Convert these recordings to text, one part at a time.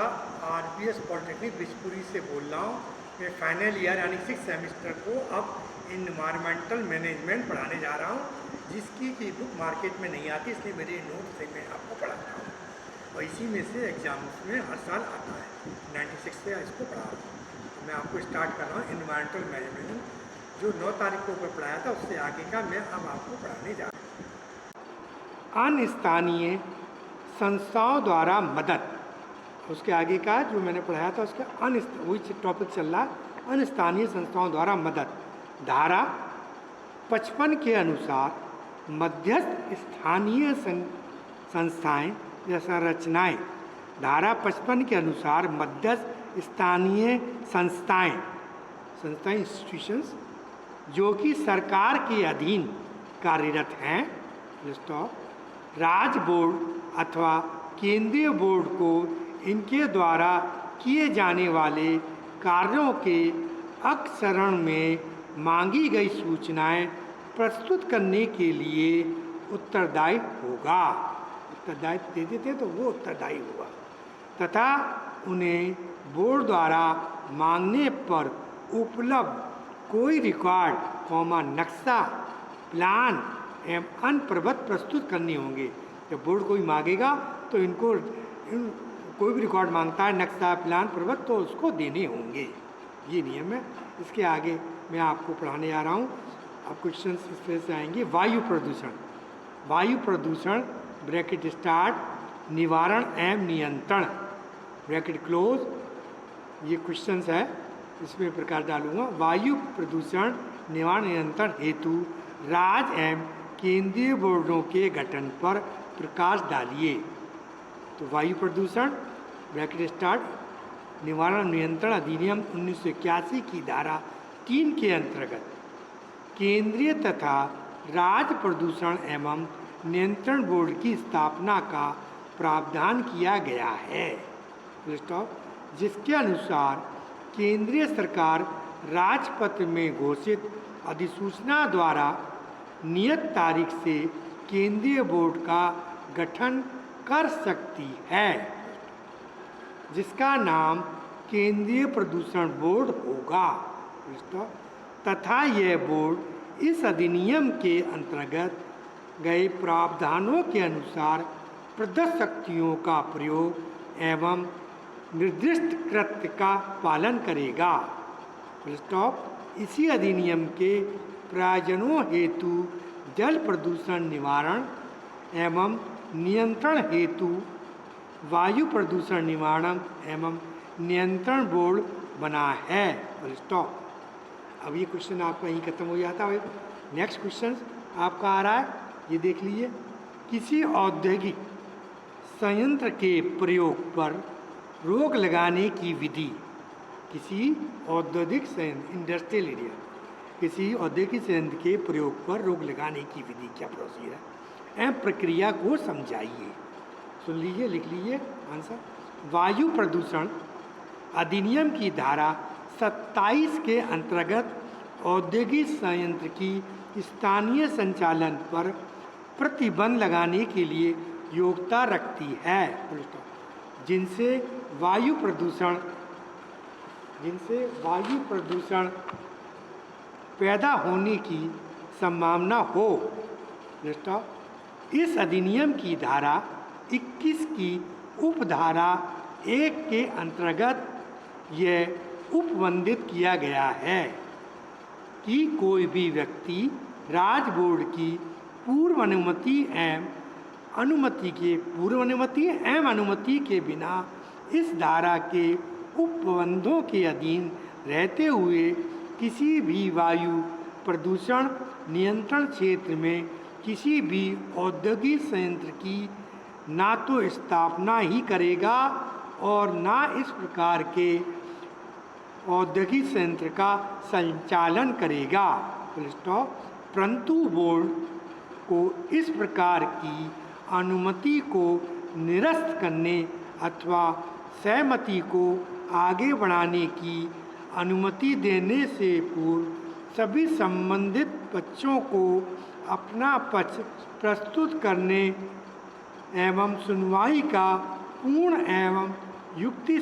नमस्कार, RPS polytechnic Bijpuri से बोल रहा हूँ। मैं फाइनल ईयर यानी 6 सेमेस्टर को अब इन्वायरमेंटल मैनेजमेंट पढ़ाने जा रहा हूँ, जिसकी की बुक मार्केट में नहीं आती, इसलिए मेरे नोट से मैं आपको पढ़ाता हूँ और इसी में से एग्जाम्स में हर साल आता है। 96 से इसको पढ़ा रहा हूँ। तो मैं आपको स्टार्ट कर रहा हूँ इन्वायरमेंटल मैनेजमेंट, जो 9 तारीख को मैं पढ़ाया था, उससे आगे का मैं अब आपको पढ़ाने जा रहा हूँ। अनस्थानीय संस्थाओं द्वारा मदद, उसके आगे का जो मैंने पढ़ाया था उसका वही टॉपिक चल रहा है, अनस्थानीय संस्थाओं द्वारा मदद। धारा 55 के अनुसार मध्यस्थ स्थानीय संस्थाएं या संरचनाएं, धारा 55 के अनुसार मध्यस्थ स्थानीय संस्थाएं इंस्टीट्यूशंस जो कि सरकार के अधीन कार्यरत हैं, राज्य बोर्ड अथवा केंद्रीय बोर्ड को इनके द्वारा किए जाने वाले कार्यों के अक्षरण में मांगी गई सूचनाएं प्रस्तुत करने के लिए उत्तरदायी होगा। उत्तरदायित्व दे देते तो वो उत्तरदायी होगा तथा उन्हें बोर्ड द्वारा मांगने पर उपलब्ध कोई रिकॉर्ड, नक्शा, प्लान एवं अन्य प्रबंध प्रस्तुत करने होंगे। जब बोर्ड कोई मांगेगा तो इनको कोई भी रिकॉर्ड मांगता है, नक्शा, प्लान, प्रबंध, तो उसको देने होंगे। ये नियम है। इसके आगे मैं आपको पढ़ाने जा रहा हूँ। अब क्वेश्चन इस तरह से आएंगे। वायु प्रदूषण, वायु प्रदूषण ब्रैकेट स्टार्ट, निवारण एवं नियंत्रण ब्रैकेट क्लोज। ये क्वेश्चंस है, इसमें प्रकार डालूंगा। वायु प्रदूषण निवारण नियंत्रण हेतु राज्य एवं केंद्रीय बोर्डों के गठन पर प्रकाश डालिए। तो वायु प्रदूषण ब्रैकेट स्टार्ट, निवारण नियंत्रण अधिनियम 1981 की धारा 3 के अंतर्गत केंद्रीय तथा राज्य प्रदूषण एवं नियंत्रण बोर्ड की स्थापना का प्रावधान किया गया है, जिसके अनुसार केंद्रीय सरकार राजपत्र में घोषित अधिसूचना द्वारा नियत तारीख से केंद्रीय बोर्ड का गठन कर सकती है, जिसका नाम केंद्रीय प्रदूषण बोर्ड होगा तथा यह बोर्ड इस अधिनियम के अंतर्गत गए प्रावधानों के अनुसार प्रदत्त शक्तियों का प्रयोग एवं निर्दिष्ट कृत्य का पालन करेगा। इसी अधिनियम के प्रयोजनों हेतु जल प्रदूषण निवारण एवं नियंत्रण हेतु वायु प्रदूषण निवारण एवं नियंत्रण बोर्ड बना है। अब ये क्वेश्चन आपका यहीं खत्म हो जाता है। नेक्स्ट क्वेश्चन आपका आ रहा है, ये देख लीजिए। किसी औद्योगिक संयंत्र के प्रयोग पर रोक लगाने की विधि, किसी औद्योगिक संयंत्र इंडस्ट्रियल एरिया, किसी औद्योगिक संयंत्र के प्रयोग पर रोक लगाने की विधि क्या प्रोसीजर है एवं प्रक्रिया को समझाइए। सुन लीजिए, लिख लीजिए आंसर। वायु प्रदूषण अधिनियम की धारा 27 के अंतर्गत औद्योगिक संयंत्र की स्थानीय संचालन पर प्रतिबंध लगाने के लिए योग्यता रखती है, जिनसे वायु प्रदूषण पैदा होने की संभावना हो। इस अधिनियम की धारा 21 की उपधारा 1 के अंतर्गत यह उपबंधित किया गया है कि कोई भी व्यक्ति राज्य बोर्ड की पूर्व अनुमति एवं अनुमति के बिना इस धारा के उपबंधों के अधीन रहते हुए किसी भी वायु प्रदूषण नियंत्रण क्षेत्र में किसी भी औद्योगिक संयंत्र की ना तो स्थापना ही करेगा और ना इस प्रकार के औद्योगिक संयंत्र का संचालन करेगा। परंतु बोर्ड को इस प्रकार की अनुमति को निरस्त करने अथवा सहमति को आगे बढ़ाने की अनुमति देने से पूर्व सभी संबंधित पक्षों को अपना पक्ष प्रस्तुत करने एवं सुनवाई का पूर्ण एवं युक्ति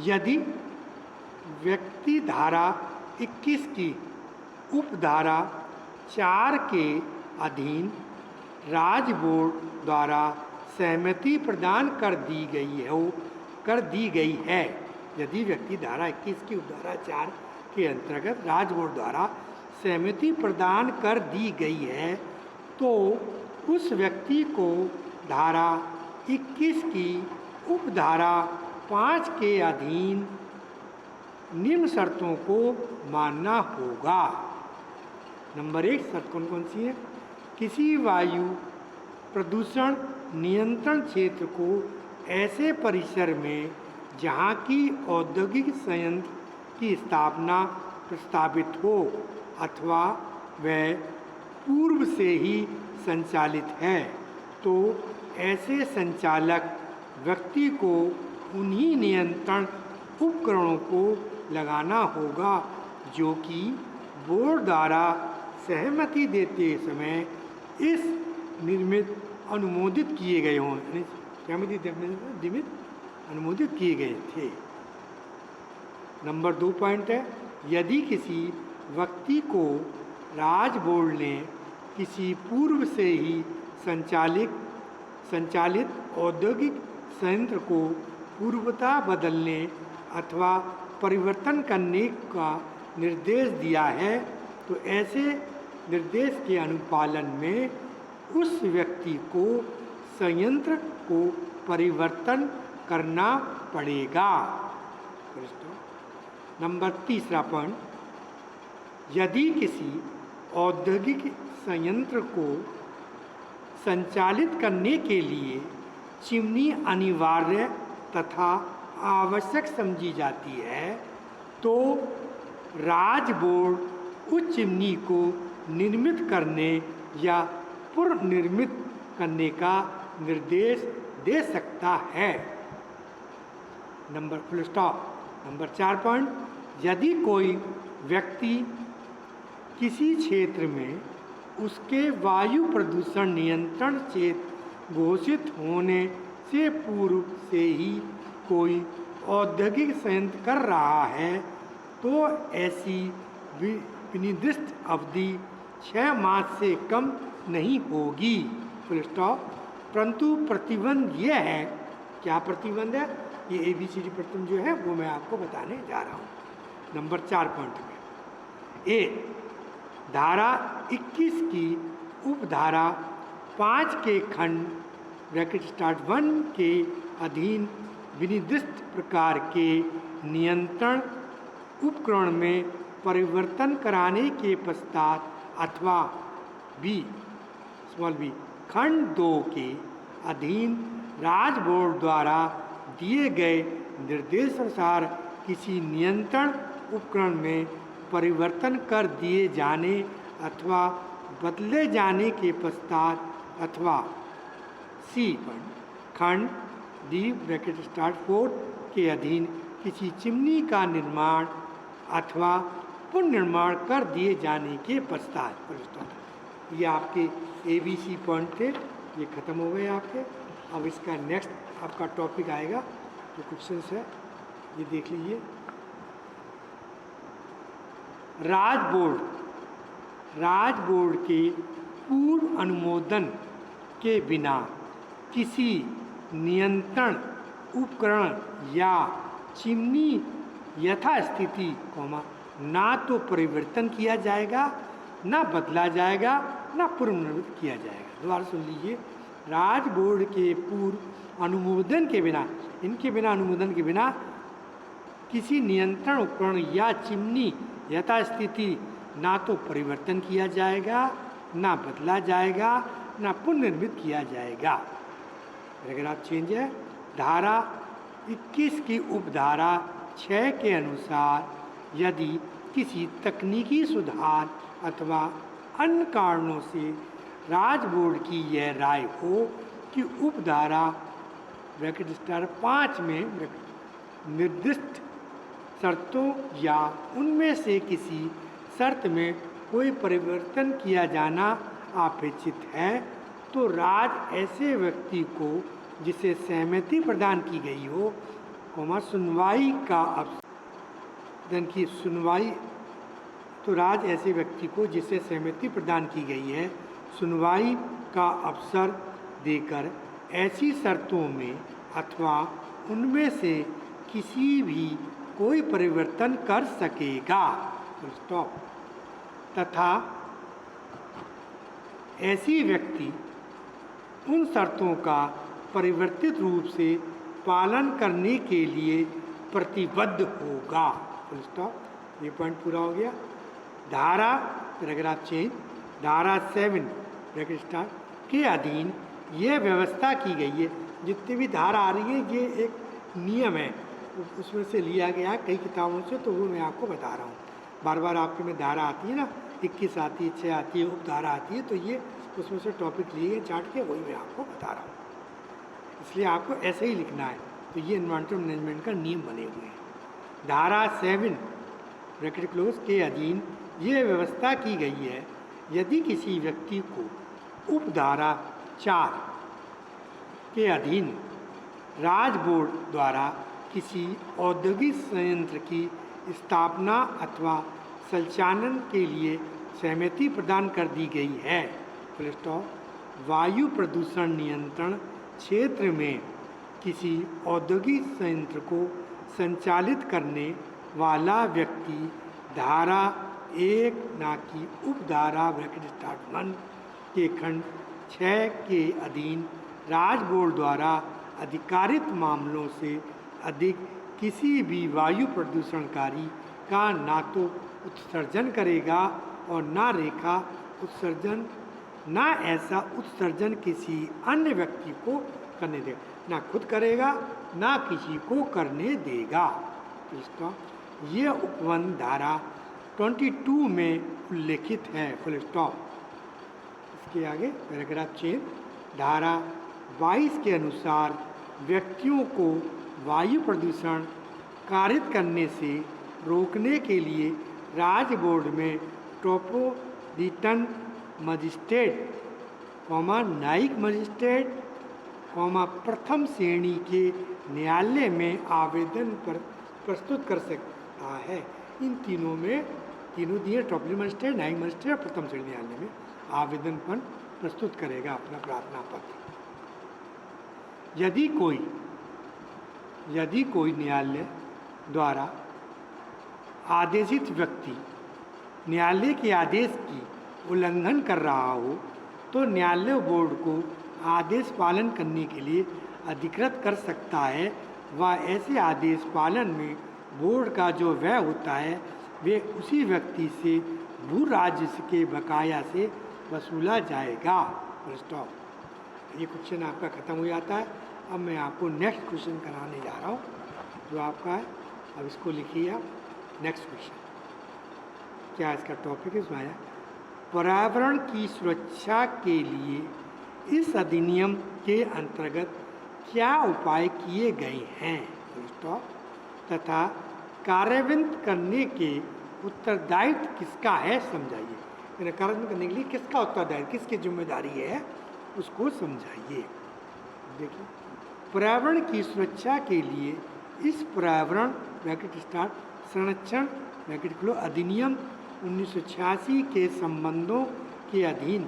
यदि व्यक्ति धारा 21 की उपधारा 4 के अधीन राज्य बोर्ड द्वारा सहमति प्रदान कर दी गई है, यदि व्यक्ति धारा 21 की उपधारा 4 के अंतर्गत राज्य बोर्ड द्वारा सहमति प्रदान कर दी गई है, तो उस व्यक्ति को धारा 21 की उपधारा 5 के अधीन निम्न शर्तों को मानना होगा। नंबर 1 शर्त कौन कौन सी है? किसी वायु प्रदूषण नियंत्रण क्षेत्र को ऐसे परिसर में जहाँ की औद्योगिक संयंत्र की स्थापना प्रस्तावित हो अथवा वह पूर्व से ही संचालित है, तो ऐसे संचालक व्यक्ति को उन्हीं नियंत्रण उपकरणों को लगाना होगा जो कि बोर्ड द्वारा सहमति देते समय इस निर्मित अनुमोदित किए गए हों, निमित अनुमोदित किए गए थे। नंबर 2 पॉइंट है, यदि किसी व्यक्ति को राज्य बोर्ड ने किसी पूर्व से ही संचालित औद्योगिक संयंत्र को पूर्वता बदलने अथवा परिवर्तन करने का निर्देश दिया है, तो ऐसे निर्देश के अनुपालन में उस व्यक्ति को संयंत्र को परिवर्तन करना पड़ेगा। नंबर 3 पॉइंट, यदि किसी औद्योगिक संयंत्र को संचालित करने के लिए चिमनी अनिवार्य तथा आवश्यक समझी जाती है, तो राज्य बोर्ड उस चिमनी को निर्मित करने या पुनर्निर्मित करने का निर्देश दे सकता है। नंबर 4 पॉइंट, यदि कोई व्यक्ति किसी क्षेत्र में उसके वायु प्रदूषण नियंत्रण क्षेत्र घोषित होने से पूर्व से ही कोई औद्योगिक संयंत्र कर रहा है, तो ऐसी विनिर्दिष्ट अवधि 6 मास से कम नहीं होगी। परंतु प्रतिबंध यह है, क्या प्रतिबंध है? ये ABCD प्रतिबंध जो है वो मैं आपको बताने जा रहा हूँ। नंबर 4 पॉइंट में ए, धारा 21 की उपधारा 5 के खंड (1) के अधीन विनिर्दिष्ट प्रकार के नियंत्रण उपकरण में परिवर्तन कराने के पश्चात अथवा बी खंड 2 के अधीन राज्य बोर्ड द्वारा दिए गए निर्देशानुसार किसी नियंत्रण उपकरण में परिवर्तन कर दिए जाने अथवा बदले जाने के पश्चात अथवा सी खंड (4) के अधीन किसी चिमनी का निर्माण अथवा पुनर्निर्माण कर दिए जाने के पश्चात। ये आपके ABC पॉइंट थे, ये ख़त्म हो गए आपके। अब इसका नेक्स्ट आपका टॉपिक आएगा जो क्वेश्चंस है, ये देख लीजिए। राज्य बोर्ड के पूर्व अनुमोदन के बिना किसी नियंत्रण उपकरण या चिमनी यथास्थिति ना तो परिवर्तन किया जाएगा, ना बदला जाएगा, ना पुनर्निर्मित किया जाएगा। दोबारा सुन लीजिए, राज्य बोर्ड के पूर्व अनुमोदन के बिना, इनके बिना अनुमोदन के बिना किसी नियंत्रण उपकरण या चिमनी यथास्थिति ना तो परिवर्तन किया जाएगा, ना बदला जाएगा, ना पुनर्निर्मित किया जाएगा। अगर आप चेंज है, धारा 21 की उपधारा 6 के अनुसार यदि किसी तकनीकी सुधार अथवा अन्य कारणों से राज्य बोर्ड की यह राय हो कि उपधारा (5) में निर्दिष्ट शर्तों या उनमें से किसी शर्त में कोई परिवर्तन किया जाना अपेक्षित है, तो राज्य ऐसे व्यक्ति को जिसे सहमति प्रदान की गई हो सुनवाई का धन की सुनवाई तो राज ऐसे व्यक्ति को जिसे सहमति प्रदान की गई है सुनवाई का अवसर देकर ऐसी शर्तों में अथवा उनमें से किसी भी कोई परिवर्तन कर सकेगा। स्टॉप। तथा ऐसी व्यक्ति उन शर्तों का परिवर्तित रूप से पालन करने के लिए प्रतिबद्ध होगा। Full stop. ये पॉइंट पूरा हो गया। धारा पैराग्राफ चेंज। धारा 7 ब्रैकेट स्टार्ट के अधीन ये व्यवस्था की गई है। जितनी भी धारा आ रही है ये एक नियम है, उसमें से लिया गया कई किताबों से, तो वो मैं आपको बता रहा हूँ। बार बार आपके में धारा आती है ना, 21 आती है, 6 आती है, उपधारा आती है, तो ये उसमें से टॉपिक लिए चार्ट के, वही मैं आपको बता रहा हूँ। इसलिए आपको ऐसे ही लिखना है। तो ये एनवायरमेंटल मैनेजमेंट का नियम बने हुए हैं। धारा 7 ब्रैकेट क्लोज के अधीन ये व्यवस्था की गई है यदि किसी व्यक्ति को उपधारा 4 के अधीन राज बोर्ड द्वारा किसी औद्योगिक संयंत्र की स्थापना अथवा संचालन के लिए सहमति प्रदान कर दी गई है। Full stop. वायु प्रदूषण नियंत्रण क्षेत्र में किसी औद्योगिक संयंत्र को संचालित करने वाला व्यक्ति धारा 1 ना कि उपधारा ब्रैकेट स्टार्ट 1 के खंड 6 के अधीन राज बोर्ड द्वारा अधिकारित मामलों से अधिक किसी भी वायु प्रदूषणकारी का ना तो उत्सर्जन करेगा और ना रेखा उत्सर्जन, ना ऐसा उत्सर्जन किसी अन्य व्यक्ति को करने देगा, ना खुद करेगा ना किसी को करने देगा। इसका ये उपबंध धारा 22 में उल्लेखित है। Full stop. इसके आगे पैराग्राफ चेंज। धारा 22 के अनुसार व्यक्तियों को वायु प्रदूषण कारित करने से रोकने के लिए राज बोर्ड में ट्रोपोलिटन मजिस्ट्रेट, न्यायिक मजिस्ट्रेट, प्रथम श्रेणी के न्यायालय में आवेदन पर प्रस्तुत कर सकता है। इन तीनों में तीनों दिए ट्रोपोलिटन मजिस्ट्रेट, न्यायिक मजिस्ट्रेट, प्रथम श्रेणी न्यायालय में आवेदन पर प्रस्तुत करेगा अपना प्रार्थना पत्र। यदि कोई न्यायालय द्वारा आदेशित व्यक्ति न्यायालय के आदेश की उल्लंघन कर रहा हो तो न्यायालय बोर्ड को आदेश पालन करने के लिए अधिकृत कर सकता है। वह ऐसे आदेश पालन में बोर्ड का जो व्यय होता है वे उसी व्यक्ति से भू राजस्व के बकाया से वसूला जाएगा। स्टॉप। ये क्वेश्चन आपका ख़त्म हो जाता है। अब मैं आपको नेक्स्ट क्वेश्चन कराने जा रहा हूँ जो आपका है। अब इसको लिखिए आप। नेक्स्ट क्वेश्चन क्या इसका टॉपिक है? इसमें पर्यावरण की सुरक्षा के लिए इस अधिनियम के अंतर्गत क्या उपाय किए गए हैं तथा कार्यान्वित करने के उत्तरदायित्व किसका है समझाइए। कार्यान्वित करने के लिए किसका उत्तरदायित्व, किसकी जिम्मेदारी है उसको समझाइए। देखिए, पर्यावरण की सुरक्षा के लिए इस पर्यावरण ब्रैकेट स्टार्ट संरक्षण ब्रैकेट क्लोज अधिनियम 1986 के संबंधों के अधीन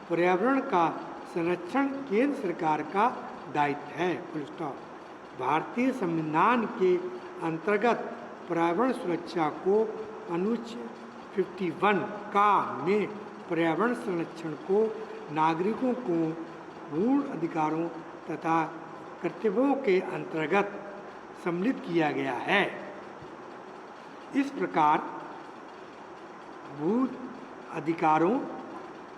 पर्यावरण का संरक्षण केंद्र सरकार का दायित्व है। Full stop. भारतीय संविधान के अंतर्गत पर्यावरण सुरक्षा को अनुच्छेद 51 का में पर्यावरण संरक्षण को नागरिकों को पूर्ण अधिकारों तथा कर्तव्यों के अंतर्गत सम्मिलित किया गया है। इस प्रकार भू अधिकारों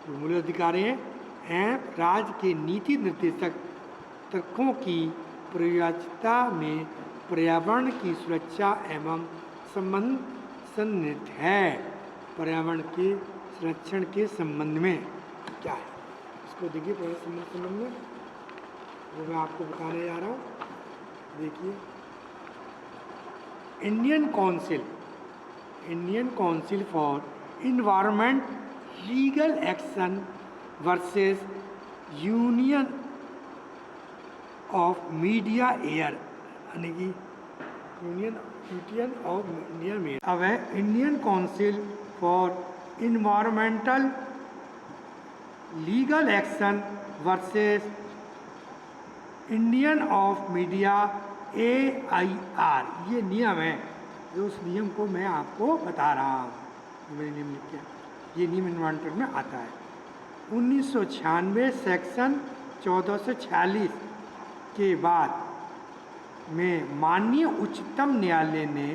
जो मूल अधिकार हैं राज्य के नीति निर्देशक तर्कों की प्रयोज्यता में पर्यावरण की सुरक्षा एवं संबंध सन्निहित है। पर्यावरण के संरक्षण के संबंध में क्या है इसको देखिए। पर्यावरण संबंध में वो मैं आपको बताने जा रहा हूँ। देखिए, Indian council for environment legal action versus union of media air यानी कि यूनियन ऑफ इंडिया में अब है Indian council for environmental legal action versus Indian of media AIR, ये नियम है। जो उस नियम को मैं आपको बता रहा हूँ, मैंने नियम लिख किया, ये नियम इन्वायरमेंटल में आता है। 1996 सेक्शन 1446 के बाद में माननीय उच्चतम न्यायालय ने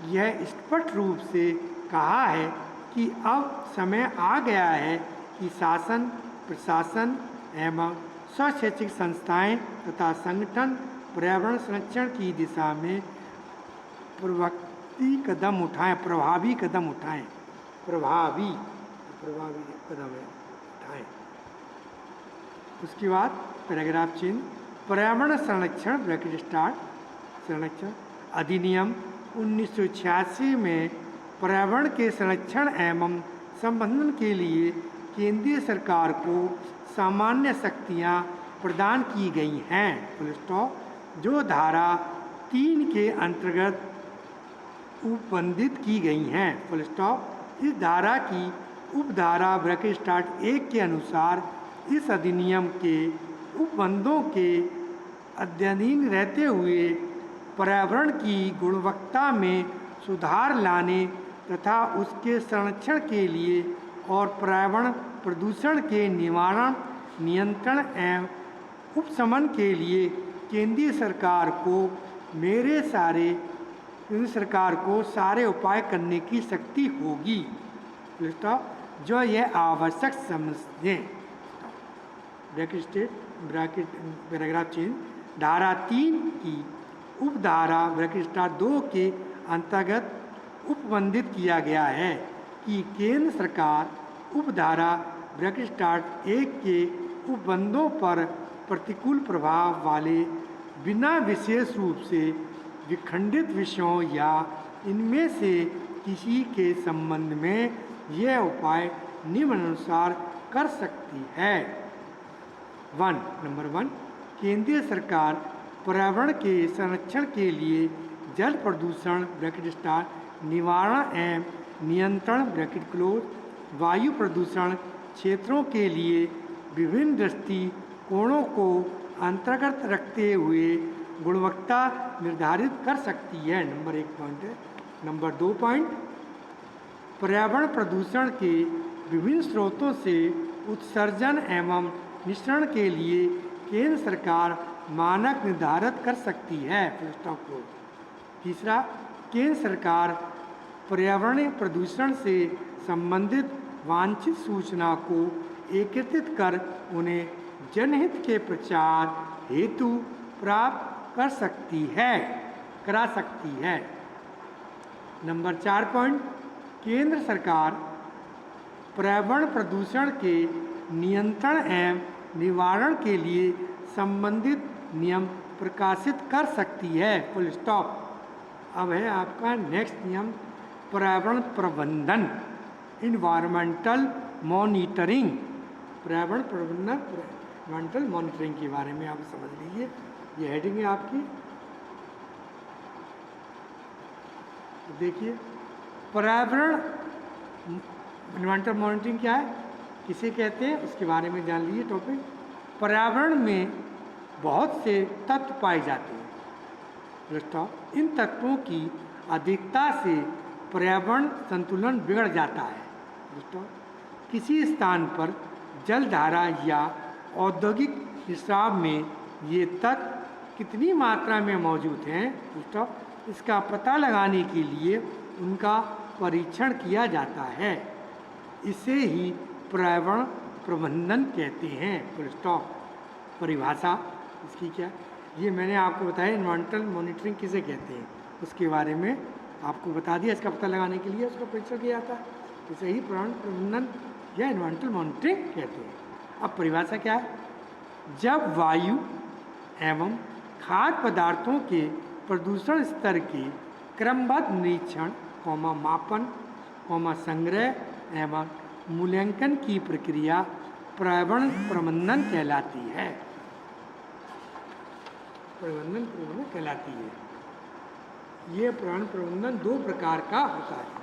यह स्पष्ट रूप से कहा है कि अब समय आ गया है कि शासन, प्रशासन एवं स्वशैक्षिक संस्थाएं तथा संगठन पर्यावरण संरक्षण की दिशा में प्रभावी कदम उठाएं। उसके बाद पैराग्राफ चिन्ह पर्यावरण संरक्षण ब्रैकेट स्टार्ट संरक्षण अधिनियम 1986 में पर्यावरण के संरक्षण एवं संवर्धन के लिए केंद्रीय सरकार को सामान्य शक्तियाँ प्रदान की गई हैं, फुल स्टॉप, जो धारा 3 के अंतर्गत उपबंधित की गई हैं, फुल स्टॉप। इस धारा की उपधारा ब्रैकेट स्टार्ट 1 के अनुसार इस अधिनियम के उपबंधों के अध्ययन रहते हुए पर्यावरण की गुणवत्ता में सुधार लाने तथा उसके संरक्षण के लिए और पर्यावरण प्रदूषण के निवारण, नियंत्रण एवं उपशमन के लिए केंद्रीय सरकार को सारे उपाय करने की शक्ति होगी, जो यह आवश्यक समझें। ब्रैकेट पैराग्राफ चिन्ह धारा 3 की उपधारा ब्रैकेट स्टार्ट 2 के अंतर्गत उपबंधित किया गया है कि केंद्र सरकार उपधारा ब्रैकेट स्टार्ट 1 के उपबंधों पर प्रतिकूल प्रभाव वाले बिना विशेष रूप से विखंडित विषयों या इनमें से किसी के संबंध में यह उपाय निम्नानुसार कर सकती है। नंबर 1, केंद्रीय सरकार पर्यावरण के संरक्षण के लिए जल प्रदूषण ब्रैकेट स्टार्ट निवारण एवं नियंत्रण ब्रैकेट क्लोज, वायु प्रदूषण क्षेत्रों के लिए विभिन्न दृष्टिकोणों को अंतर्गत रखते हुए गुणवत्ता निर्धारित कर सकती है। नंबर 1 पॉइंट है। नंबर 2 पॉइंट, पर्यावरण प्रदूषण के विभिन्न स्रोतों से उत्सर्जन एवं निस्सरण के लिए केंद्र सरकार मानक निर्धारित कर सकती है। तीसरा, केंद्र सरकार पर्यावरणीय प्रदूषण से संबंधित वांछित सूचना को एकत्रित कर उन्हें जनहित के प्रचार हेतु प्राप्त करा सकती है। नंबर 4 पॉइंट, केंद्र सरकार पर्यावरण प्रदूषण के नियंत्रण एवं निवारण के लिए संबंधित नियम प्रकाशित कर सकती है। Full stop. अब है आपका नेक्स्ट नियम पर्यावरण प्रबंधन, इन्वायरमेंटल मॉनिटरिंग। पर्यावरण प्रबंधन, इन्वायरमेंटल मॉनिटरिंग के बारे में आप समझ लीजिए। ये हेडिंग है आपकी। तो देखिए, पर्यावरण इन्वायरमेंटल मॉनिटरिंग क्या है, किसे कहते हैं, उसके बारे में जान लीजिए टॉपिक। पर्यावरण में बहुत से तत्व पाए जाते हैं। इन तत्वों की अधिकता से पर्यावरण संतुलन बिगड़ जाता है। किसी स्थान पर जलधारा या औद्योगिक रिसाव में ये तत्व कितनी मात्रा में मौजूद हैं, इसका पता लगाने के लिए उनका परीक्षण किया जाता है। इसे ही पर्यावरण प्रबंधन कहते हैं। Full stop. परिभाषा इसकी क्या, ये मैंने आपको बताया इन्वायरमेंटल मॉनिटरिंग किसे कहते हैं, उसके बारे में आपको बता दिया। इसका पता लगाने के लिए उसका परीक्षण किया जाता है, इसे ही पर्यावरण प्रबंधन या इन्वायरमेंटल मॉनिटरिंग कहते हैं। अब परिभाषा क्या है, जब वायु एवं खाद्य पदार्थों के प्रदूषण स्तर के क्रमबद्ध निरीक्षण, मापन, संग्रह एवं मूल्यांकन की प्रक्रिया पर्यावरण प्रबंधन कहलाती है। ये पुराण प्रबंधन दो प्रकार का होता है।